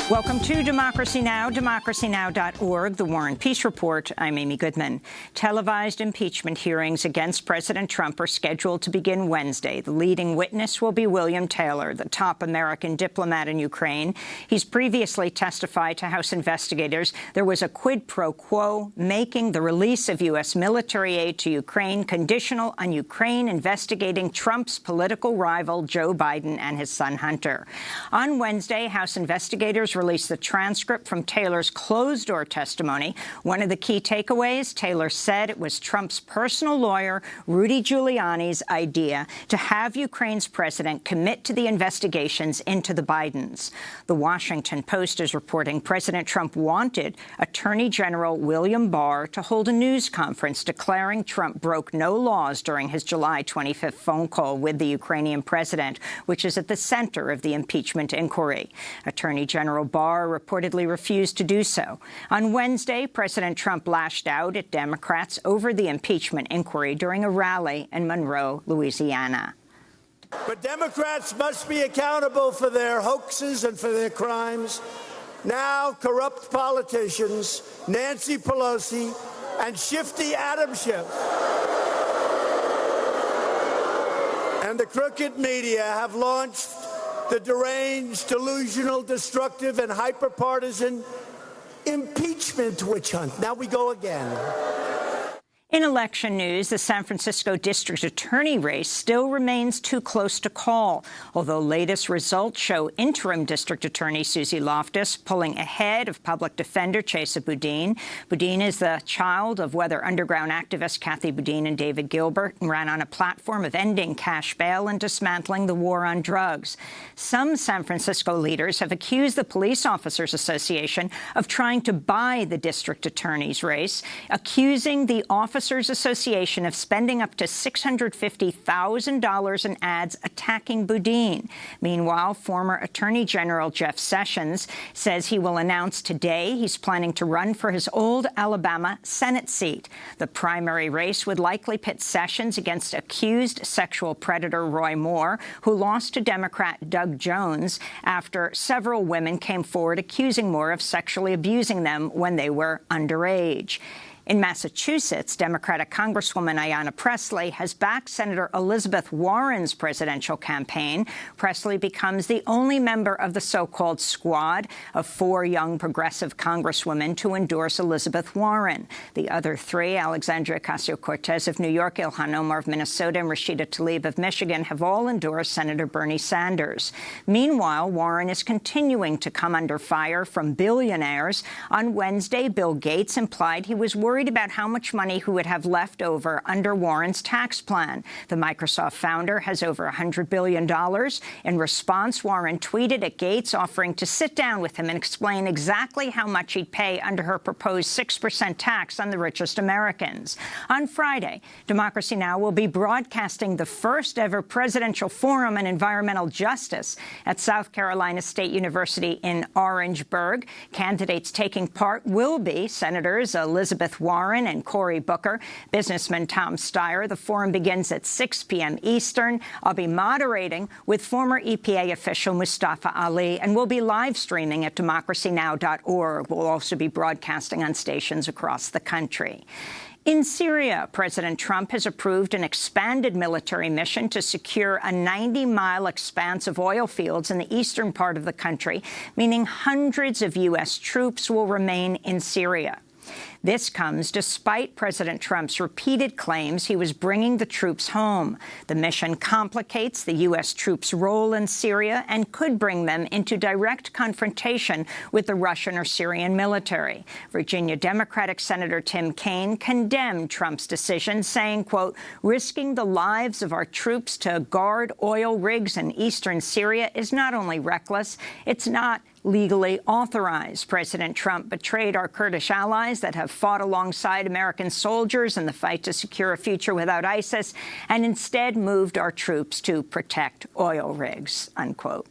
Welcome to Democracy Now!, democracynow.org, the War and Peace Report. I'm Amy Goodman. Televised impeachment hearings against President Trump are scheduled to begin Wednesday. The leading witness will be William Taylor, the top American diplomat in Ukraine. He's previously testified to House investigators there was a quid pro quo making the release of U.S. military aid to Ukraine conditional on Ukraine investigating Trump's political rival Joe Biden and his son Hunter. On Wednesday, House investigators released the transcript from Taylor's closed-door testimony. One of the key takeaways, Taylor said it was Trump's personal lawyer, Rudy Giuliani's idea to have Ukraine's president commit to the investigations into the Bidens. The Washington Post is reporting President Trump wanted Attorney General William Barr to hold a news conference declaring Trump broke no laws during his July 25th phone call with the Ukrainian president, which is at the center of the impeachment inquiry. Attorney General Barr reportedly refused to do so. On Wednesday, President Trump lashed out at Democrats over the impeachment inquiry during a rally in Monroe, Louisiana. But Democrats must be accountable for their hoaxes and for their crimes. Now, corrupt politicians, Nancy Pelosi and shifty Adam Schiff, and the crooked media have launched the deranged, delusional, destructive, and hyper-partisan impeachment witch hunt. Now we go again. In election news, the San Francisco district attorney race still remains too close to call, although latest results show interim district attorney Susie Loftus pulling ahead of public defender Chesa Boudin. Boudin is the child of Weather Underground activists Kathy Boudin and David Gilbert and ran on a platform of ending cash bail and dismantling the war on drugs. Some San Francisco leaders have accused the Police Officers Association of trying to buy the district attorney's race, accusing the Officers Association of spending up to $650,000 in ads attacking Boudin. Meanwhile, former Attorney General Jeff Sessions says he will announce today he's planning to run for his old Alabama Senate seat. The primary race would likely pit Sessions against accused sexual predator Roy Moore, who lost to Democrat Doug Jones after several women came forward accusing Moore of sexually abusing them when they were underage. In Massachusetts, Democratic Congresswoman Ayanna Pressley has backed Senator Elizabeth Warren's presidential campaign. Pressley becomes the only member of the so-called squad of 4 young progressive congresswomen to endorse Elizabeth Warren. The other 3, Alexandria Ocasio-Cortez of New York, Ilhan Omar of Minnesota, and Rashida Tlaib of Michigan, have all endorsed Senator Bernie Sanders. Meanwhile, Warren is continuing to come under fire from billionaires. On Wednesday, Bill Gates implied he was worried about how much money he would have left over under Warren's tax plan. The Microsoft founder has over $100 billion. In response, Warren tweeted at Gates offering to sit down with him and explain exactly how much he'd pay under her proposed 6% tax on the richest Americans. On Friday, Democracy Now! Will be broadcasting the first-ever presidential forum on environmental justice at South Carolina State University in Orangeburg. Candidates taking part will be Senators Elizabeth Warren and Cory Booker, businessman Tom Steyer. The forum begins at 6 p.m. Eastern. I'll be moderating with former EPA official Mustafa Ali, and we'll be live streaming at democracynow.org. We'll also be broadcasting on stations across the country. In Syria, President Trump has approved an expanded military mission to secure a 90-mile expanse of oil fields in the eastern part of the country, meaning hundreds of U.S. troops will remain in Syria. This comes despite President Trump's repeated claims he was bringing the troops home. The mission complicates the U.S. troops' role in Syria and could bring them into direct confrontation with the Russian or Syrian military. Virginia Democratic Senator Tim Kaine condemned Trump's decision, saying, quote, risking the lives of our troops to guard oil rigs in eastern Syria is not only reckless, it's not legally authorized. President Trump betrayed our Kurdish allies that have fought alongside American soldiers in the fight to secure a future without ISIS, and instead moved our troops to protect oil rigs, unquote.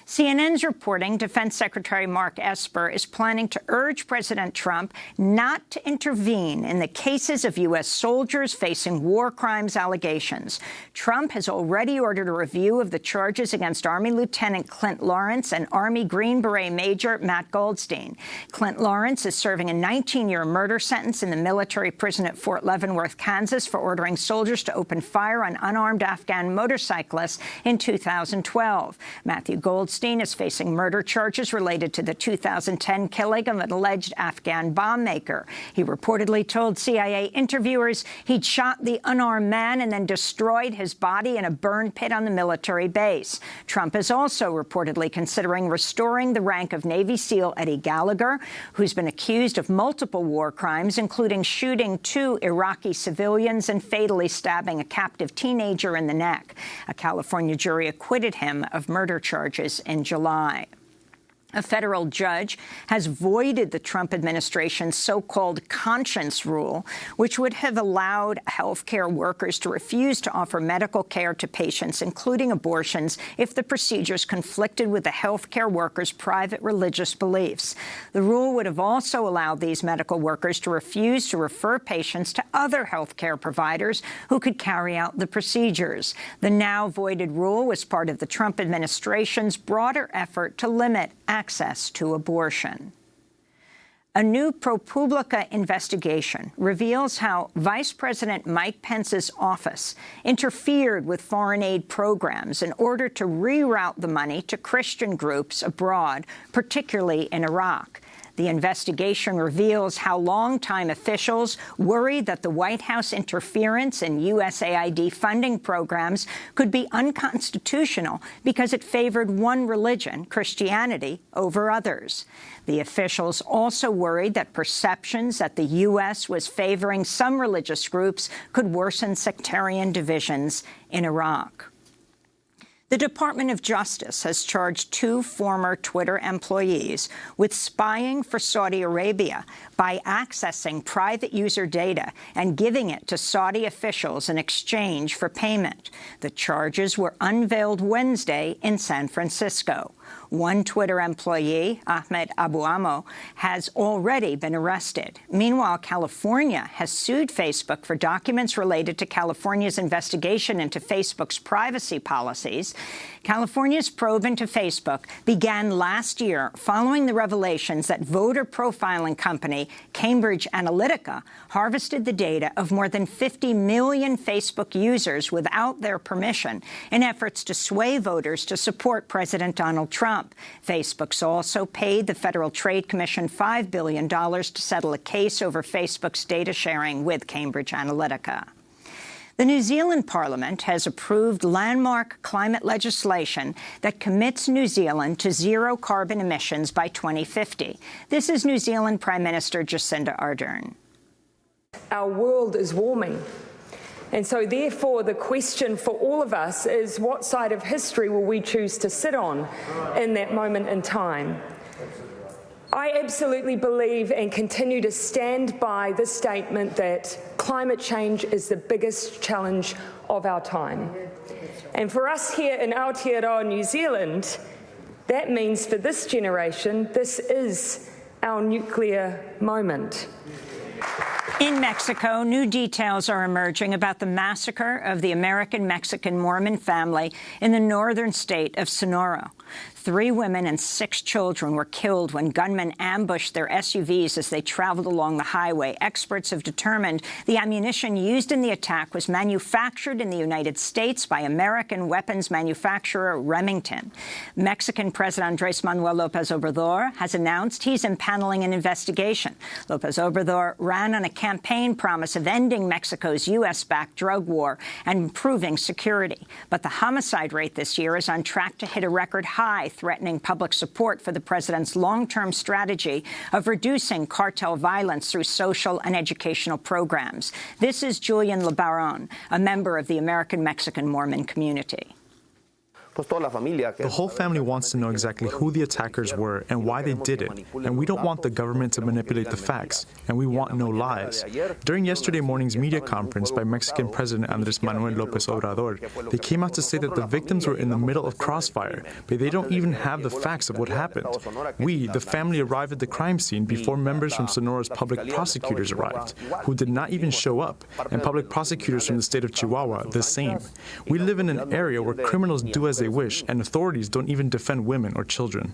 CNN's reporting Defense Secretary Mark Esper is planning to urge President Trump not to intervene in the cases of U.S. soldiers facing war crimes allegations. Trump has already ordered a review of the charges against Army Lieutenant Clint Lawrence and Army Green Beret Major Matt Goldstein. Clint Lawrence is serving a 19-year murder sentence in the military prison at Fort Leavenworth, Kansas, for ordering soldiers to open fire on unarmed Afghan motorcyclists in 2012. Matthew Goldstein is facing murder charges related to the 2010 killing of an alleged Afghan bomb maker. He reportedly told CIA interviewers he'd shot the unarmed man and then destroyed his body in a burn pit on the military base. Trump is also reportedly considering restoring the rank of Navy SEAL Eddie Gallagher, who's been accused of multiple war crimes, including shooting 2 Iraqi civilians and fatally stabbing a captive teenager in the neck. A California jury acquitted him of murder charges in July. A federal judge has voided the Trump administration's so-called conscience rule, which would have allowed healthcare workers to refuse to offer medical care to patients, including abortions, if the procedures conflicted with the healthcare workers' private religious beliefs. The rule would have also allowed these medical workers to refuse to refer patients to other healthcare providers who could carry out the procedures. The now voided rule was part of the Trump administration's broader effort to limit access to abortion. A new ProPublica investigation reveals how Vice President Mike Pence's office interfered with foreign aid programs in order to reroute the money to Christian groups abroad, particularly in Iraq. The investigation reveals how longtime officials worried that the White House interference in USAID funding programs could be unconstitutional because it favored one religion, Christianity, over others. The officials also worried that perceptions that the U.S. was favoring some religious groups could worsen sectarian divisions in Iraq. The Department of Justice has charged 2 former Twitter employees with spying for Saudi Arabia by accessing private user data and giving it to Saudi officials in exchange for payment. The charges were unveiled Wednesday in San Francisco. One Twitter employee, Ahmed Abu Amo, has already been arrested. Meanwhile, California has sued Facebook for documents related to California's investigation into Facebook's privacy policies. California's probe into Facebook began last year following the revelations that voter profiling company Cambridge Analytica harvested the data of more than 50 million Facebook users without their permission in efforts to sway voters to support President Donald Trump. Facebook's also paid the Federal Trade Commission $5 billion to settle a case over Facebook's data sharing with Cambridge Analytica. The New Zealand Parliament has approved landmark climate legislation that commits New Zealand to zero carbon emissions by 2050. This is New Zealand Prime Minister Jacinda Ardern. Our world is warming. And so, therefore, the question for all of us is what side of history will we choose to sit on in that moment in time? I absolutely believe and continue to stand by the statement that climate change is the biggest challenge of our time. And for us here in Aotearoa, New Zealand, that means for this generation, this is our nuclear moment. In Mexico, new details are emerging about the massacre of the American Mexican Mormon family in the northern state of Sonora. 3 women and 6 children were killed when gunmen ambushed their SUVs as they traveled along the highway. Experts have determined the ammunition used in the attack was manufactured in the United States by American weapons manufacturer Remington. Mexican President Andrés Manuel López Obrador has announced he's impaneling an investigation. López Obrador ran on a campaign promise of ending Mexico's U.S.-backed drug war and improving security. But the homicide rate this year is on track to hit a record high, threatening public support for the president's long-term strategy of reducing cartel violence through social and educational programs. This is Julian LeBaron, a member of the American Mexican Mormon community. The whole family wants to know exactly who the attackers were and why they did it, and we don't want the government to manipulate the facts, and we want no lies. During yesterday morning's media conference by Mexican President Andrés Manuel López Obrador, they came out to say that the victims were in the middle of crossfire, but they don't even have the facts of what happened. We, the family, arrived at the crime scene before members from Sonora's public prosecutors arrived, who did not even show up, and public prosecutors from the state of Chihuahua, the same. We live in an area where criminals do as they wish, and authorities don't even defend women or children.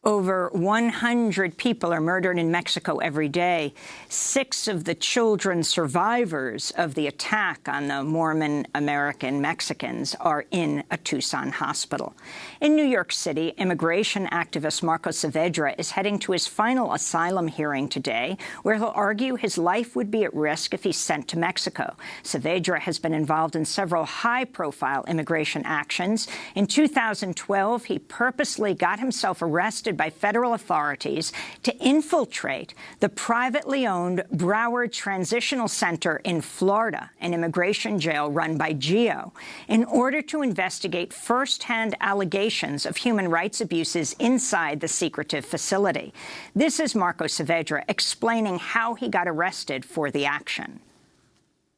Over 100 people are murdered in Mexico every day. 6 of the children survivors of the attack on the Mormon American Mexicans are in a Tucson hospital. In New York City, immigration activist Marco Saavedra is heading to his final asylum hearing today, where he'll argue his life would be at risk if he's sent to Mexico. Saavedra has been involved in several high-profile immigration actions. In 2012, he purposely got himself arrested by federal authorities to infiltrate the privately owned Broward Transitional Center in Florida, an immigration jail run by GEO, in order to investigate first-hand allegations of human rights abuses inside the secretive facility. This is Marco Saavedra explaining how he got arrested for the action.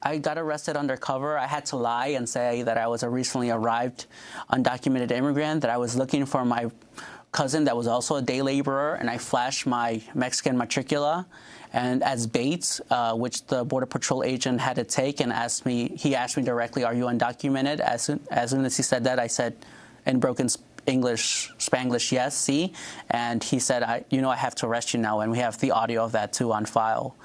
I got arrested undercover. I had to lie and say that I was a recently arrived undocumented immigrant, that I was looking for my cousin that was also a day laborer, and I flashed my Mexican matricula and as bait, which the Border Patrol agent had to take, and he asked me directly, "Are you undocumented?" As soon as he said that, I said in broken English, Spanglish, "Yes, see," and he said, I have to arrest you now, and we have the audio of that too on file,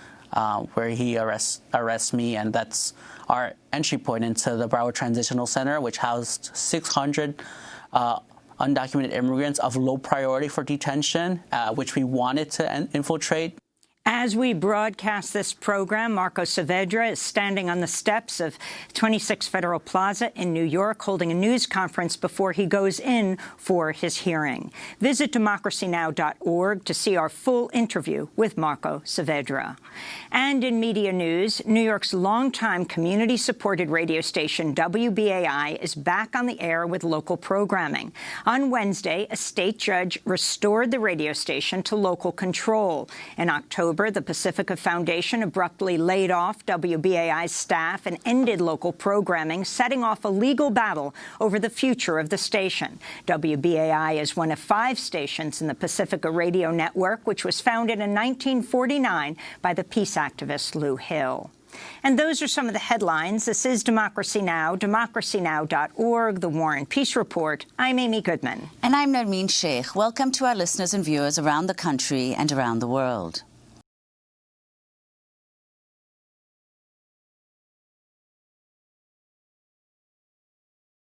where he arrests me, and that's our entry point into the Broward Transitional Center, which housed 600 undocumented immigrants of low priority for detention, which we wanted to infiltrate. As we broadcast this program, Marco Saavedra is standing on the steps of 26 Federal Plaza in New York, holding a news conference before he goes in for his hearing. Visit democracynow.org to see our full interview with Marco Saavedra. And in media news, New York's longtime community-supported radio station WBAI is back on the air with local programming. On Wednesday, a state judge restored the radio station to local control. In October, the Pacifica Foundation abruptly laid off WBAI's staff and ended local programming, setting off a legal battle over the future of the station. WBAI is one of 5 stations in the Pacifica Radio Network, which was founded in 1949 by the peace activist Lou Hill. And those are some of the headlines. This is Democracy Now!, democracynow.org, The War and Peace Report. I'm Amy Goodman. And I'm Nermeen Sheikh. Welcome to our listeners and viewers around the country and around the world.